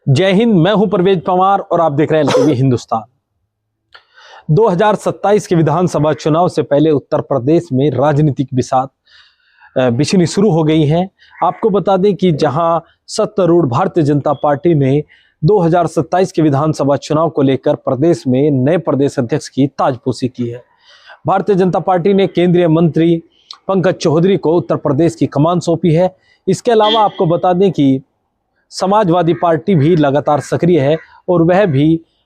जय हिंद। मैं हूं परवेज पवार और आप देख रहे हैं एलटीवी हिंदुस्तान। 2027 के विधानसभा चुनाव से पहले उत्तर प्रदेश में राजनीतिक बिसात बिछनी शुरू हो गई है। आपको बता दें कि जहां सत्तारूढ़ भारतीय जनता पार्टी ने 2027 के विधानसभा चुनाव को लेकर प्रदेश में नए प्रदेश अध्यक्ष की ताजपोशी की है। भारतीय जनता पार्टी ने केंद्रीय मंत्री पंकज चौधरी को उत्तर प्रदेश की कमान सौंपी है। इसके अलावा आपको बता दें कि समाजवादी पार्टी भी लगातार सक्रिय है और वह भी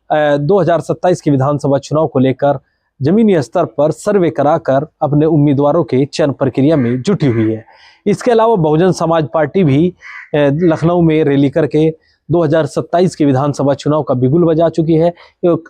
2027 के विधानसभा चुनाव को लेकर जमीनी स्तर पर सर्वे कराकर अपने उम्मीदवारों के चयन प्रक्रिया में जुटी हुई है। इसके अलावा बहुजन समाज पार्टी भी लखनऊ में रैली करके 2027 के विधानसभा चुनाव का बिगुल बजा चुकी है।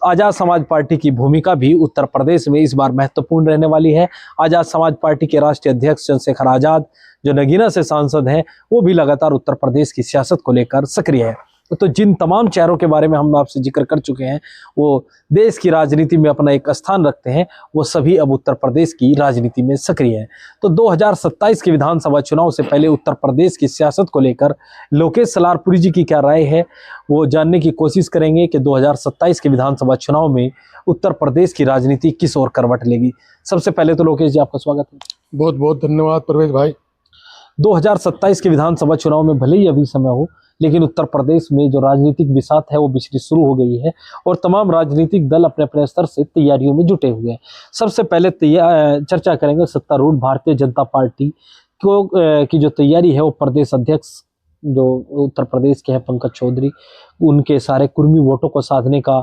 आजाद समाज पार्टी की भूमिका भी उत्तर प्रदेश में इस बार महत्वपूर्ण रहने वाली है। आजाद समाज पार्टी के राष्ट्रीय अध्यक्ष चंद्रशेखर आजाद, जो नगीना से सांसद हैं, वो भी लगातार उत्तर प्रदेश की सियासत को लेकर सक्रिय है। तो जिन तमाम चेहरों के बारे में हम आपसे जिक्र कर चुके हैं, वो देश की राजनीति में अपना एक स्थान रखते हैं, वो सभी अब उत्तर प्रदेश की राजनीति में सक्रिय हैं। तो 2027 के विधानसभा चुनाव से पहले उत्तर प्रदेश की सियासत को लेकर लोकेश सलारपुरी जी की क्या राय है, वो जानने की कोशिश करेंगे कि 2027 के विधानसभा चुनाव में उत्तर प्रदेश की राजनीति किस ओर करवट लेगी। सबसे पहले तो लोकेश जी, आपका स्वागत है। बहुत बहुत धन्यवाद परवेज भाई। 2027 के विधानसभा चुनाव में भले ही अभी समय हो, लेकिन उत्तर प्रदेश में जो राजनीतिक बिसात है वो बिछनी शुरू हो गई है और तमाम राजनीतिक दल अपने अपने स्तर से तैयारियों में जुटे हुए हैं। सबसे पहले चर्चा करेंगे सत्तारूढ़ भारतीय जनता पार्टी की जो तैयारी है, वो प्रदेश अध्यक्ष जो उत्तर प्रदेश के हैं पंकज चौधरी, उनके सारे कुर्मी वोटों को साधने का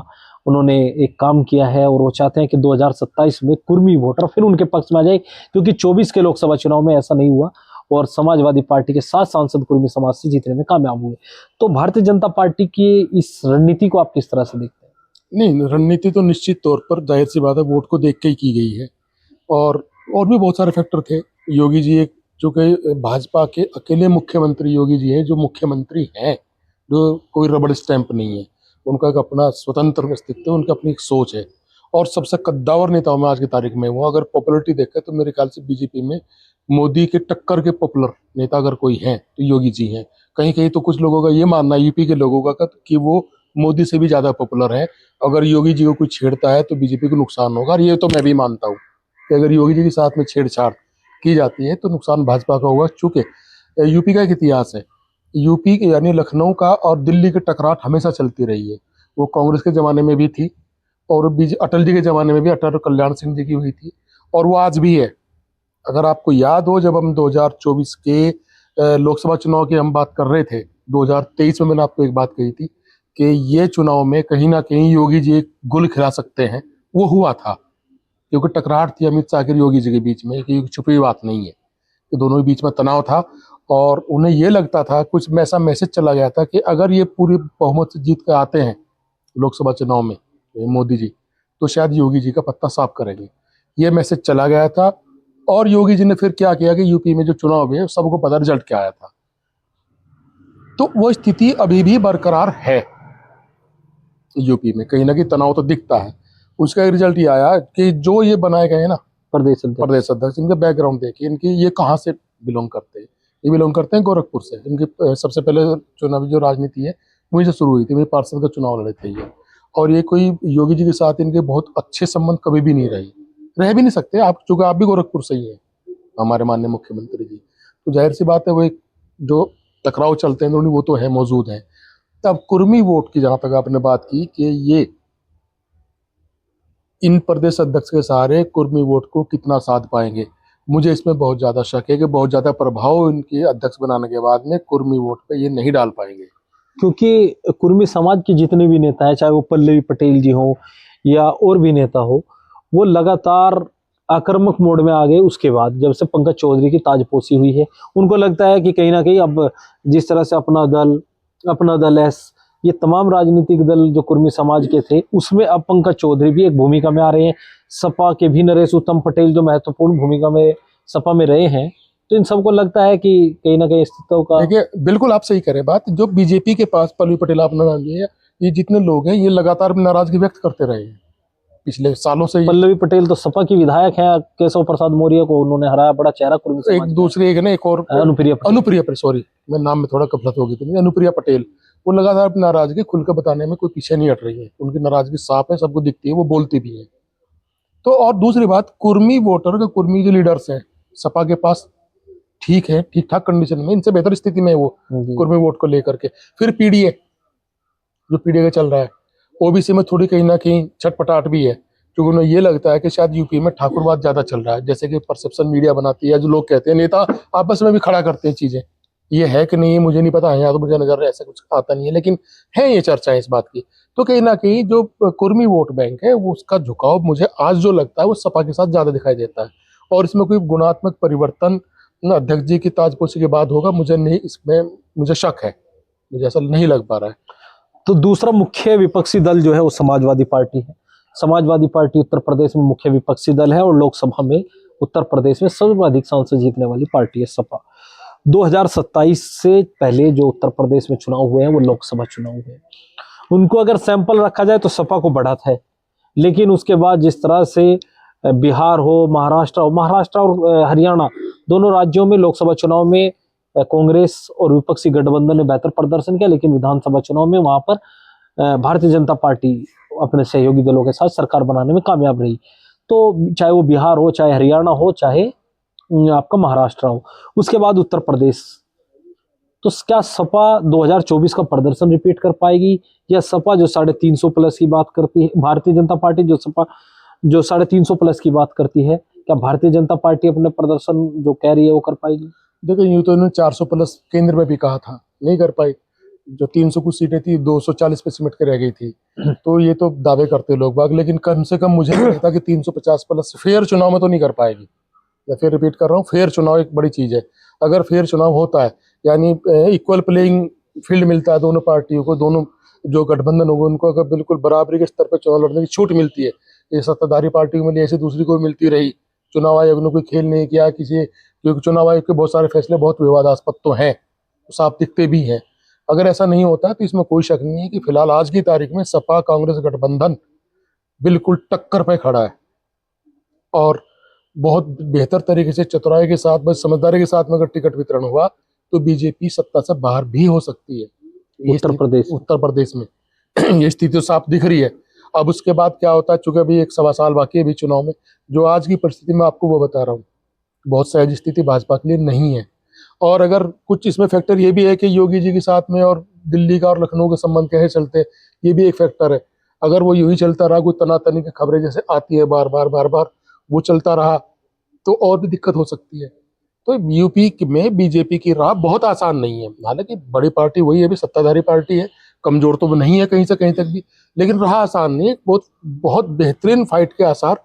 उन्होंने एक काम किया है और वो चाहते हैं कि 2027 में कुर्मी वोटर फिर उनके पक्ष में आ जाए, क्योंकि 24 के लोकसभा चुनाव में ऐसा नहीं हुआ और समाजवादी पार्टी के 7 सांसद कुर्मी समाज से जीतने में कामयाब हुए। तो भारतीय जनता पार्टी की इस रणनीति को आप किस तरह से देखते हैं? नहीं, रणनीति तो निश्चित तौर पर जाहिर सी बात है वोट को देख के ही की गई है और भी बहुत सारे फैक्टर थे। योगी जी एक जो कि भाजपा के अकेले मुख्यमंत्री योगी जी हैं, जो मुख्यमंत्री हैं, जो कोई रबड़ स्टैंप नहीं है। उनका एक अपना स्वतंत्र अस्तित्व है, उनकी अपनी एक सोच है और सबसे कद्दावर नेताओं में आज की तारीख में वो अगर पॉपुलरिटी देखें तो मेरे ख्याल से बीजेपी में मोदी के टक्कर के पॉपुलर नेता अगर कोई हैं तो योगी जी हैं। कहीं कहीं तो कुछ लोगों का ये मानना है, यूपी के लोगों का, कि वो मोदी से भी ज़्यादा पॉपुलर है। अगर योगी जी को कोई छेड़ता है तो बीजेपी को नुकसान होगा और ये तो मैं भी मानता हूँ कि अगर योगी जी के साथ में छेड़छाड़ की जाती है तो नुकसान भाजपा का होगा। चूँकि यूपी का एक इतिहास है, यूपी यानी लखनऊ का और दिल्ली की टकराट हमेशा चलती रही है। वो कांग्रेस के ज़माने में भी थी और अटल जी के ज़माने में भी, अटल कल्याण सिंह जी की हुई थी और वो आज भी है। अगर आपको याद हो, जब हम 2024 के लोकसभा चुनाव की हम बात कर रहे थे, 2023 में मैंने आपको एक बात कही थी कि ये चुनाव में कहीं ना कहीं योगी जी एक गुल खिला सकते हैं। वो हुआ था क्योंकि टकरार थी अमित शाह और योगी जी के बीच में, कि छुपी बात नहीं है कि दोनों के बीच में तनाव था और उन्हें ये लगता था, कुछ ऐसा मैसेज चला गया था कि अगर ये पूरी बहुमत से जीत कर आते हैं लोकसभा चुनाव में मोदी जी, तो शायद योगी जी का पत्ता साफ करेंगे। ये मैसेज चला गया था और योगी जी ने फिर क्या किया कि यूपी में जो चुनाव है सबको पता रिजल्ट क्या आया था। तो वो स्थिति अभी भी बरकरार है यूपी में, कहीं ना कहीं तनाव तो दिखता है। उसका रिजल्ट ये आया कि जो ये बनाए गए हैं ना प्रदेश अध्यक्ष, इनके बैकग्राउंड देखिए, इनकी ये कहाँ से बिलोंग करते हैं। ये बिलोंग करते हैं गोरखपुर से। इनकी सबसे पहले चुनावी जो राजनीति है वहीं से शुरू हुई थी, वही पार्षद का चुनाव लड़े थे ये। और ये कोई योगी जी के साथ इनके बहुत अच्छे संबंध कभी भी नहीं रह भी नहीं सकते। आप चूंकि आप भी गोरखपुर से ही है, हमारे माननीय मुख्यमंत्री जी, तो जाहिर सी बात है वो एक जो टकराव चलते हैं वो तो है, मौजूद है। तब कुर्मी वोट की जहां तक आपने बात की कि ये इन प्रदेश अध्यक्ष के सहारे कुर्मी वोट को कितना साध पाएंगे, मुझे इसमें बहुत ज्यादा शक है कि बहुत ज्यादा प्रभाव इनके अध्यक्ष बनाने के बाद में कुर्मी वोट पे ये नहीं डाल पाएंगे। क्योंकि कुर्मी समाज के जितने भी नेता है, चाहे वो पल्लवी पटेल जी हो या और भी नेता हो, वो लगातार आक्रामक मोड में आ गए। उसके बाद जब से पंकज चौधरी की ताजपोशी हुई है, उनको लगता है कि कहीं ना कहीं अब जिस तरह से अपना दल ये तमाम राजनीतिक दल जो कुर्मी समाज के थे, उसमें अब पंकज चौधरी भी एक भूमिका में आ रहे हैं। सपा के भी नरेश उत्तम पटेल जो महत्वपूर्ण भूमिका में सपा में रहे हैं, तो इन सबको लगता है कि कहीं ना कहीं अस्तित्व का। देखिए, बिल्कुल आप सही करें बात। जो बीजेपी के पास पल्लवी पटेल आपने नाम लिया, ये जितने लोग हैं ये लगातार नाराजगी व्यक्त करते रहे हैं पिछले सालों से। पल्लवी पटेल तो सपा की विधायक है, केशव प्रसाद मौर्य को उन्होंने हराया, बड़ा चेहरा कुर्मी समाज। एक दूसरी एक ना, एक और अनुप्रिया, सॉरी मैं नाम में थोड़ा गफलत हो गई थी, अनुप्रिया पटेल, वो लगातार अपनी नाराजगी खुलकर बताने में कोई पीछे नहीं हट रही है। उनकी नाराजगी साफ है, सबको दिखती है, वो बोलती भी है। तो और दूसरी बात, कुर्मी वोटर के, कुर्मी जो लीडर्स हैं सपा के पास, ठीक है, ठीक ठाक कंडीशन में, इनसे बेहतर स्थिति में है वो जी। कुर्मी वोट को लेकर के। फिर पीडीए, जो पीडीए का चल रहा है, ओबीसी में थोड़ी कहीं ना कहीं छटपटाहट भी है, क्योंकि उन्हें ये लगता है कि शायद यूपी में ठाकुरवाद ज्यादा चल रहा है, जैसे कि परसेप्शन मीडिया बनाती है, जो लोग कहते हैं, नेता आपस में भी खड़ा करते हैं चीजें। ये है कि नहीं मुझे नहीं पता है, यहाँ तो मुझे नजर ऐसा कुछ आता नहीं है, लेकिन है ये चर्चा इस बात की। तो कहीं ना कहीं जो कुर्मी वोट बैंक है, वो उसका झुकाव मुझे आज जो लगता है वो सपा के साथ ज्यादा दिखाई देता है। और इसमें कोई गुणात्मक परिवर्तन ना अध्यक्ष जी की ताजपोशी के बाद होगा, मुझे नहीं, इसमें मुझे शक है, मुझे ऐसा नहीं लग पा रहा है। तो दूसरा मुख्य विपक्षी दल जो है वो समाजवादी पार्टी है। समाजवादी पार्टी उत्तर प्रदेश में मुख्य विपक्षी दल है और लोकसभा में उत्तर प्रदेश में सर्वाधिक सांसद जीतने वाली पार्टी है सपा। 2027 से पहले जो उत्तर प्रदेश में चुनाव हुए हैं वो लोकसभा चुनाव हुए हैं। उनको अगर सैंपल रखा जाए तो सपा को बढ़त है, लेकिन उसके बाद जिस तरह से बिहार हो, महाराष्ट्र और हरियाणा दोनों राज्यों में लोकसभा चुनाव में कांग्रेस और विपक्षी गठबंधन ने बेहतर प्रदर्शन किया, लेकिन विधानसभा चुनाव में वहां पर भारतीय जनता पार्टी अपने सहयोगी दलों के साथ सरकार बनाने में कामयाब रही। तो चाहे वो बिहार हो, चाहे हरियाणा हो, चाहे आपका महाराष्ट्र हो। उसके बाद उत्तर प्रदेश, तो क्या सपा 2024 का प्रदर्शन रिपीट कर पाएगी, या सपा जो 350 प्लस की बात करती है, भारतीय जनता पार्टी जो सपा जो 350 प्लस की बात करती है, क्या भारतीय जनता पार्टी अपने प्रदर्शन जो कह रही है वो कर पाएगी? देखो, यूं तो इन्होंने 400 प्लस केंद्र में भी कहा था, नहीं कर पाई। जो 300 कुछ सीटें थी 240 पे सिमट के रह गई थी। तो ये तो दावे करते लोग बाग, लेकिन कम से कम मुझे लगता कि 350 प्लस फेयर चुनाव में तो नहीं कर पाएगी। मैं फिर रिपीट कर रहा हूँ, फेयर चुनाव एक बड़ी चीज है। अगर फेयर चुनाव होता है, यानी इक्वल प्लेइंग फील्ड मिलता है दोनों पार्टियों को, दोनों जो गठबंधन होगा उनको अगर बिल्कुल बराबरी के स्तर पर चुनाव लड़ने की छूट मिलती है, ये सत्ताधारी पार्टी को मिली, ऐसे दूसरी को मिलती रही, चुनाव आयोग ने कोई खेल नहीं किया किसी, क्योंकि चुनाव आयोग के बहुत सारे फैसले बहुत विवादास्पद तो हैं, साफ दिखते भी हैं। अगर ऐसा नहीं होता तो इसमें कोई शक नहीं है कि फिलहाल आज की तारीख में सपा कांग्रेस गठबंधन बिल्कुल टक्कर पे खड़ा है, और बहुत बेहतर तरीके से चतुराई के साथ, बस समझदारी के साथ में अगर टिकट वितरण हुआ तो बीजेपी सत्ता से बाहर भी हो सकती है उत्तर प्रदेश में। ये स्थिति तो साफ दिख रही है। अब उसके बाद क्या होता है, चूंकि अभी 1 सवा साल बाकी है भी चुनाव में, जो आज की परिस्थिति में आपको वो बता रहा हूँ, बहुत सहज स्थिति भाजपा के लिए नहीं है। और अगर कुछ इसमें फैक्टर ये भी है कि योगी जी के साथ में और दिल्ली का और लखनऊ के संबंध कैसे चलते, ये भी एक फैक्टर है। अगर वो यूं ही चलता रहा, कोई तनातनी की खबरें जैसे आती है बार बार वो चलता रहा, तो और भी दिक्कत हो सकती है। तो यूपी में बीजेपी की राह बहुत आसान नहीं है। हालांकि बड़ी पार्टी वही है, भी सत्ताधारी पार्टी है, कमजोर तो वो नहीं है कहीं से कहीं तक भी, लेकिन राह आसान नहीं है। बहुत बहुत बेहतरीन फाइट के आसार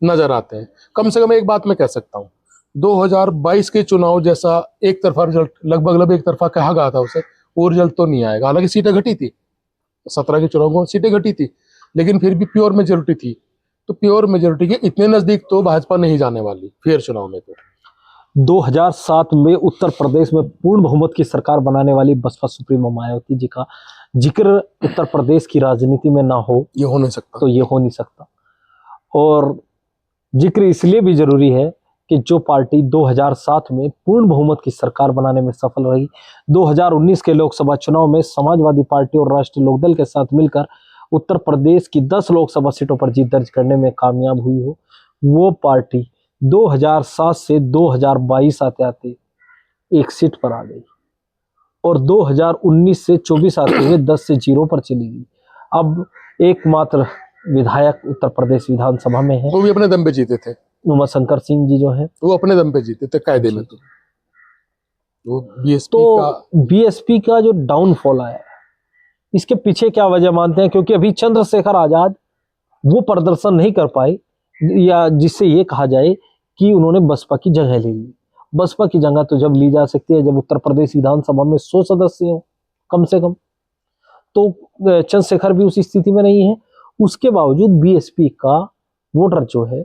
नजर आते हैं। कम से कम एक बात मैं कह सकता हूँ, 2022 के चुनाव जैसा एक तरफा रिजल्ट, लगभग एक तरफा कहा गया था उसे, वो रिजल्ट तो नहीं आएगा। हालांकि सीटें घटी थी, 17 के चुनाव में सीटें घटी थी, लेकिन फिर भी प्योर मेजोरिटी थी। तो प्योर मेजोरिटी के इतने नजदीक तो भाजपा नहीं जाने वाली फेयर चुनाव में। तो 2007 में उत्तर प्रदेश में पूर्ण बहुमत की सरकार बनाने वाली बसपा सुप्रीमो मायावती जी का जिक्र उत्तर प्रदेश की राजनीति में ना हो, ये हो नहीं सकता। तो ये हो नहीं सकता। और जिक्र इसलिए भी जरूरी है कि जो पार्टी 2007 में पूर्ण बहुमत की सरकार बनाने में सफल रही, 2019 के लोकसभा चुनाव में समाजवादी पार्टी और राष्ट्रीय लोकदल के साथ मिलकर उत्तर प्रदेश की 10 लोकसभा सीटों पर जीत दर्ज करने में कामयाब हुई हो, वो पार्टी 2007 से 2022 आते आते 1 सीट पर आ गई, और 2019 से 24 आते हुए 10 से 0 पर चली गई। अब एकमात्र विधायक उत्तर प्रदेश विधानसभा में है, वो भी अपने दम पे जीते थे। उमाशंकर सिंह जी जो है, वो अपने दम पे जीते थे कायदे में। तो वो बीएसपी का जो डाउनफॉल आया है, इसके पीछे क्या वजह मानते हैं? क्योंकि अभी चंद्रशेखर आजाद वो प्रदर्शन नहीं कर पाए, या जिससे ये कहा जाए कि उन्होंने बसपा की जगह ले ली। बसपा की जगह तो जब ली जा सकती है जब उत्तर प्रदेश विधानसभा में 100 सदस्य हो कम से कम। तो चंद्रशेखर भी उस स्थिति में नहीं है। उसके बावजूद बीएसपी का वोटर जो है,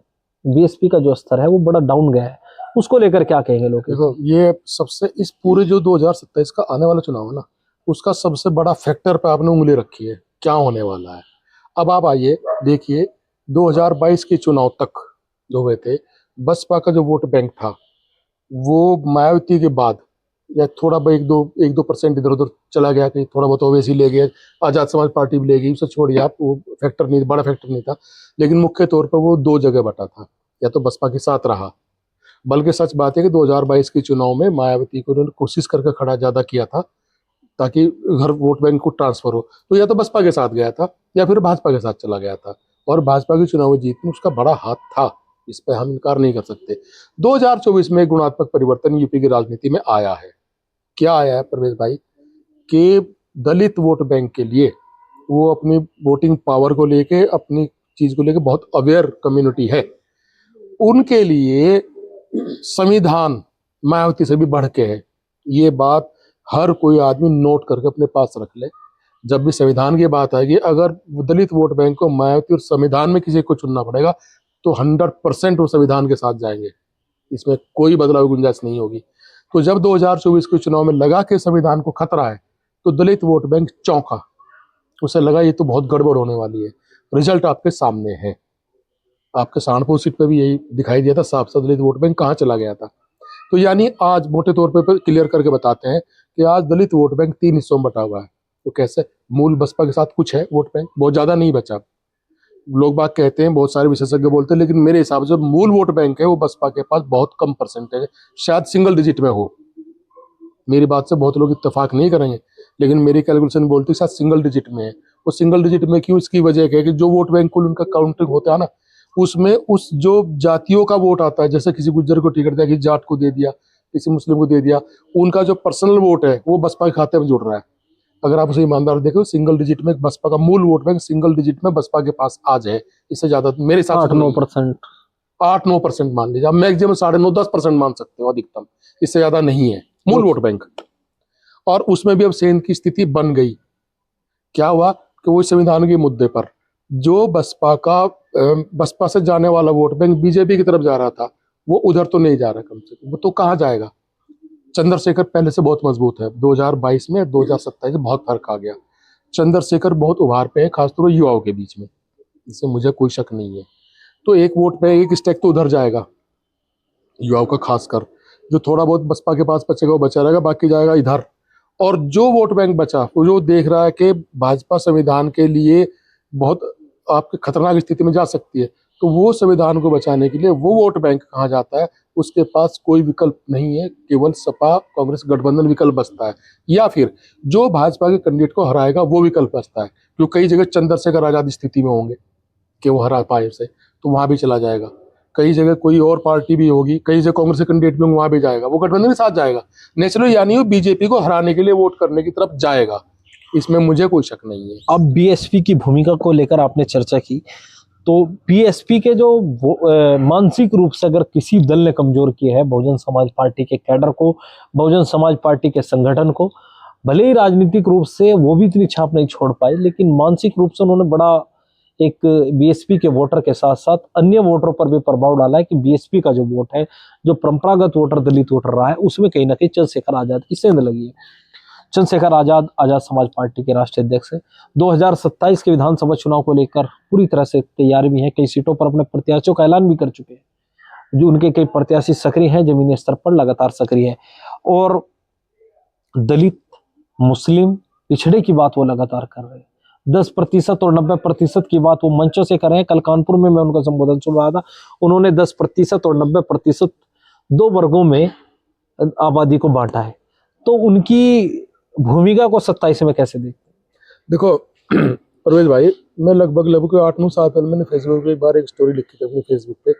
बीएसपी का जो स्तर है वो बड़ा डाउन गया है। उसको लेकर क्या कहेंगे लोग? देखो, ये सबसे इस पूरे जो 2027 का आने वाला चुनाव है ना, उसका सबसे बड़ा फैक्टर पे आपने उंगली रखी है, क्या होने वाला है। अब आप आइए देखिए, 2022 के चुनाव तक जो हुए थे, बसपा का जो वोट बैंक था वो मायावती के बाद या थोड़ा बहुत एक दो परसेंट इधर उधर चला गया, कहीं थोड़ा बहुत ओवैसी ले गया, आजाद समाज पार्टी भी ले गई, उसे छोड़िए आप, वो फैक्टर नहीं, बड़ा फैक्टर नहीं था। लेकिन मुख्य तौर पर वो दो जगह बटा था, या तो बसपा के साथ रहा। बल्कि सच बात है कि 2022 के चुनाव में मायावती को उन्होंने कोशिश करके खड़ा ज्यादा किया था ताकि घर वोट बैंक को ट्रांसफर हो, तो या तो बसपा के साथ गया था या फिर भाजपा के साथ चला गया था। और भाजपा की चुनावी जीत में उसका बड़ा हाथ था, इस पर हम इनकार नहीं कर सकते। 2024 में गुणात्मक परिवर्तन यूपी की राजनीति में आया है। क्या आया है परवेज भाई, कि दलित वोट बैंक के लिए वो अपनी वोटिंग पावर को लेके, अपनी चीज को लेके बहुत अवेयर कम्युनिटी है। उनके लिए संविधान मायावती से भी बढ़ के है। ये बात हर कोई आदमी नोट करके अपने पास रख ले। जब भी संविधान की बात आएगी, अगर दलित वोट बैंक को मायावती और संविधान में किसी को चुनना पड़ेगा तो 100% वो संविधान के साथ जाएंगे, इसमें कोई बदलाव की गुंजाइश नहीं होगी। तो जब 2024 के चुनाव में लगा कि संविधान को खतरा है, तो दलित वोट बैंक चौंका, उसे लगा ये तो बहुत गड़बड़ होने वाली है। रिजल्ट आपके सामने है। आपके सहारनपुर सीट पे भी यही दिखाई दिया था साफ साफ, दलित वोट बैंक कहाँ चला गया था। तो यानी आज मोटे तौर पे क्लियर करके बताते हैं कि आज दलित वोट बैंक 3 हिस्सों में बटा हुआ है। तो कैसे, मूल बसपा के साथ कुछ है वोट बैंक, बहुत ज्यादा नहीं बचा। लोग बात कहते हैं, बहुत सारे विशेषज्ञ बोलते हैं, लेकिन मेरे हिसाब से मूल वोट बैंक है वो बसपा के पास बहुत कम परसेंटेज है, शायद सिंगल डिजिट में हो। मेरी बात से बहुत लोग इत्तेफाक नहीं करेंगे, लेकिन मेरी कैलकुलेशन बोलती है शायद सिंगल डिजिट में है। वो सिंगल डिजिट में क्यों, इसकी वजह क्या है कि जो वोट बैंक कुल उनका काउंटिंग होता है ना, उसमें उस जो जातियों का वोट आता है, जैसे किसी गुज्जर को टिकट दिया, किसी जाट को दे दिया, किसी मुस्लिम को दे दिया, उनका जो पर्सनल वोट है वो बसपा के खाते में जुड़ रहा है। अगर आप उसे ईमानदार देखो, सिंगल डिजिट में बसपा का मूल वोट बैंक सिंगल डिजिट में बसपा के पास आ जाए, इससे ज्यादा मेरे हिसाब से 8-9%। 8-9% मान लीजिए, आप मैक्सिमम 9.5-10% मान सकते हो अधिकतम, इससे ज्यादा नहीं है मूल वोट बैंक। और उसमें भी अब सेंध की स्थिति बन गई। क्या हुआ कि वो संविधान के मुद्दे पर जो बसपा से जाने वाला वोट बैंक बीजेपी की तरफ जा रहा था, वो उधर तो नहीं जा रहा, कम से कम वो तो कहाँ जाएगा। चंद्रशेखर पहले से बहुत मजबूत है, 2022 में 2027 में बहुत फर्क आ गया। चंद्रशेखर बहुत उभार पे है, खासतौर युवाओं के बीच में, इससे मुझे कोई शक नहीं है। तो एक वोट पे एक स्टेक तो उधर जाएगा युवाओं का, खासकर जो थोड़ा बहुत बसपा के पास बचेगा वो बचा रहेगा, बाकी जाएगा इधर। और जो वोट बैंक बचा वो जो देख रहा है कि भाजपा संविधान के लिए बहुत आपके खतरनाक स्थिति में जा सकती है, तो वो संविधान को बचाने के लिए वो वोट बैंक कहाँ जाता है, उसके पास कोई विकल्प नहीं है, केवल सपा कांग्रेस गठबंधन विकल्प बचता है, या फिर जो भाजपा के कैंडिडेट को हराएगा वो विकल्प बचता है। जो कई जगह चंद्रशेखर आजाद स्थिति में होंगे कि वो हरा पाए उसे, तो वहां भी चला जाएगा। कई जगह कोई और पार्टी भी होगी, कई जगह कांग्रेस के कैंडिडेट भी होंगे, वहां भी जाएगा, वो गठबंधन के साथ जाएगा नेचुरली, यानी वो बीजेपी को हराने के लिए वोट करने की तरफ जाएगा, इसमें मुझे कोई शक नहीं है। अब बीएसपी की भूमिका को लेकर आपने चर्चा की, तो बीएसपी के जो मानसिक रूप से अगर किसी दल ने कमजोर किया है बहुजन समाज पार्टी के कैडर को, बहुजन समाज पार्टी के संगठन को, भले ही राजनीतिक रूप से वो भी इतनी छाप नहीं छोड़ पाए, लेकिन मानसिक रूप से उन्होंने बड़ा एक बीएसपी के वोटर के साथ साथ अन्य वोटरों पर भी प्रभाव डाला है कि बीएसपी का जो वोट है, जो परंपरागत वोटर दलित वोटर रहा है, उसमें कहीं ना कहीं चंद्रशेखर आजाद की सेंध लगी है। चंद्रशेखर आजाद आजाद समाज पार्टी के राष्ट्रीय अध्यक्ष है। 2027 के विधानसभा चुनाव को लेकर पूरी तरह से तैयारी भी है, कई सीटों पर अपने प्रत्याशियों का ऐलान भी कर चुके हैं। जो उनके कई प्रत्याशी सक्रिय हैं, जमीनी स्तर पर लगातार सक्रिय है, और दलित मुस्लिम पिछड़े की बात वो लगातार कर रहे हैं। 10% और 90% की बात वो मंचों से कर रहे हैं। कल कानपुर में मैं उनका संबोधन सुन रहा था, उन्होंने 10% और 90% दो वर्गों में आबादी को बांटा है। तो उनकी भूमिका को 27 में कैसे देखते हैं? देखो परवेज भाई, मैं लगभग 8-9 साल पहले मैंने फेसबुक पे एक बार एक स्टोरी लिखी थी अपने फेसबुक पे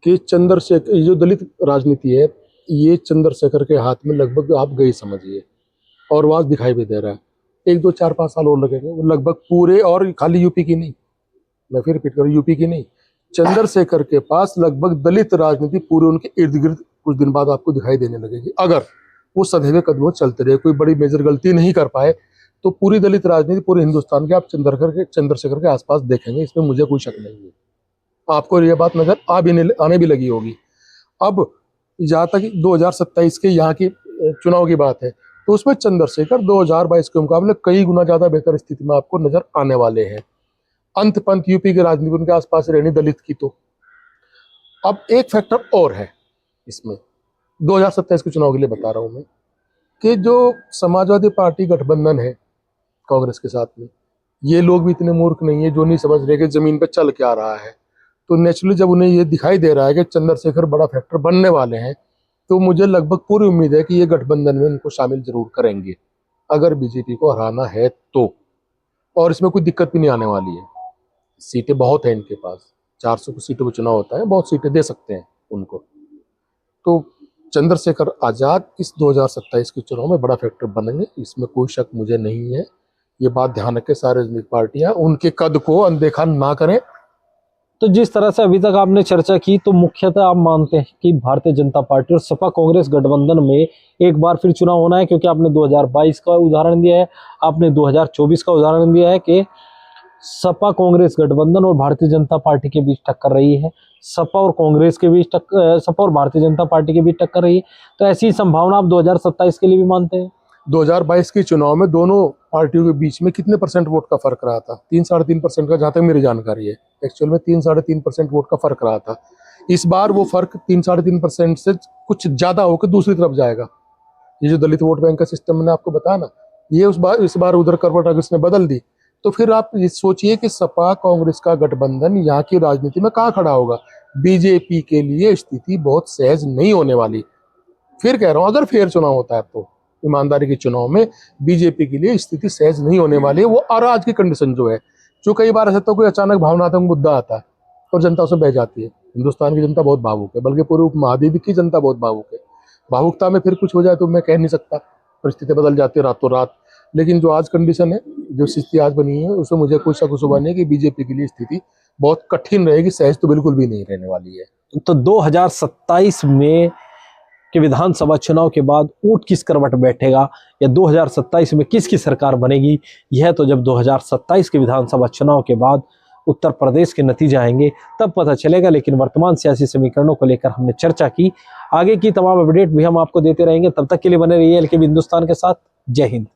कि चंद्रशेखर, जो दलित राजनीति है, ये चंद्रशेखर के हाथ में लगभग आप गई समझिए, और वहां दिखाई भी दे रहा है। 1-2-4-5 साल और लगेंगे, वो लगभग पूरे, और खाली यूपी की नहीं, मैं फिर रिपीट करूँ, यूपी की नहीं, चंद्रशेखर के पास लगभग दलित राजनीति पूरे उनके इर्द गिर्द कुछ दिन बाद आपको दिखाई देने लगेगी। अगर वो सदैव कदमों चलते रहे, कोई बड़ी मेजर गलती नहीं कर पाए, तो पूरी दलित राजनीति पूरे हिंदुस्तान के आप चंद्रशेखर के आसपास देखेंगे, इसमें मुझे कोई शक नहीं है। आपको ये बात नजर आने भी लगी होगी। अब जहाँ तक 2027 के यहाँ की चुनाव की बात है, तो उसमें चंद्रशेखर 2022 के मुकाबले कई गुना ज्यादा बेहतर स्थिति में आपको नजर आने वाले हैं। अंत पंत यूपी की राजनीति उनके आसपास रहनी दलित की। तो अब एक फैक्टर और है इसमें, 2027 के चुनाव के लिए बता रहा हूं मैं, कि जो समाजवादी पार्टी गठबंधन है कांग्रेस के साथ में, ये लोग भी इतने मूर्ख नहीं है जो नहीं समझ रहे कि जमीन पर चल क्या रहा है। तो नेचुरली जब उन्हें ये दिखाई दे रहा है कि चंद्रशेखर बड़ा फैक्टर बनने वाले हैं, तो मुझे लगभग पूरी उम्मीद है कि ये गठबंधन में उनको शामिल जरूर करेंगे अगर बीजेपी को हराना है तो। और इसमें कोई दिक्कत भी नहीं आने वाली है, सीटें बहुत हैं इनके पास, 400 की सीटों पर चुनाव होता है, बहुत सीटें दे सकते हैं उनको। तो चंद्रशेखर आजाद इस 2027 के चुनाव में बड़ा फैक्टर बनेंगे, इसमें कोई शक मुझे नहीं है। ये बात ध्यान रखें सारे राजनीतिक पार्टियां, उनके कद को अनदेखा ना करें। तो जिस तरह से अभी तक आपने चर्चा की, तो मुख्यतः आप मानते हैं कि भारतीय जनता पार्टी और सपा कांग्रेस गठबंधन में एक बार फिर चुनाव होना है, क्योंकि आपने 2022 का उदाहरण दिया है, आपने 2024 का उदाहरण दिया है कि सपा कांग्रेस गठबंधन और भारतीय जनता पार्टी के बीच टक्कर रही है, सपा और कांग्रेस के बीच सपा और भारतीय जनता पार्टी के बीच टक्कर रही है। तो ऐसी संभावना आप 2027 के लिए भी मानते हैं? 2022 के चुनाव में दोनों पार्टियों के बीच में कितने परसेंट वोट का फर्क रहा था? 3-3.5% का, जहां तक मेरी जानकारी है। एक्चुअल में 3-3.5% वोट का फर्क रहा था। इस बार वो फर्क 3-3.5% से कुछ ज्यादा होकर दूसरी तरफ जाएगा। ये जो दलित वोट बैंक का सिस्टम मैंने आपको बताया ना, ये इस बार उधर करवट अगर इसने बदल दी, तो फिर आप ये सोचिए कि सपा कांग्रेस का गठबंधन यहाँ की राजनीति में कहाँ खड़ा होगा। बीजेपी के लिए स्थिति बहुत सहज नहीं होने वाली। फिर कह रहा हूँ, अगर फेयर चुनाव होता है तो ईमानदारी के चुनाव में बीजेपी के लिए स्थिति सहज नहीं होने वाली है। वो और आज की कंडीशन जो है, जो कई बार ऐसा तो कोई अचानक भावनात्मक मुद्दा आता है और जनता उसमें बह जाती है। हिंदुस्तान की जनता बहुत भावुक है, बल्कि पूरे उपमहाद्वीप की जनता बहुत भावुक है। भावुकता में फिर कुछ हो जाए तो मैं कह नहीं सकता, परिस्थिति बदल जाती है रातों रात। लेकिन जो आज कंडीशन है, जो स्थिति आज बनी है, उसमें मुझे कोई शक शुबा नहीं है कि बीजेपी के लिए स्थिति बहुत कठिन रहेगी, सहज तो बिल्कुल भी नहीं रहने वाली है। तो 2027 में के विधानसभा चुनाव के बाद ऊंट किस करवट बैठेगा, या 2027 में किसकी सरकार बनेगी, यह तो जब 2027 के विधानसभा चुनाव के बाद उत्तर प्रदेश के नतीजे आएंगे तब पता चलेगा। लेकिन वर्तमान सियासी समीकरणों को लेकर हमने चर्चा की, आगे की तमाम अपडेट भी हम आपको देते रहेंगे। तब तक के लिए बने रहिए एलकेबी हिंदुस्तान के साथ। जय हिंद।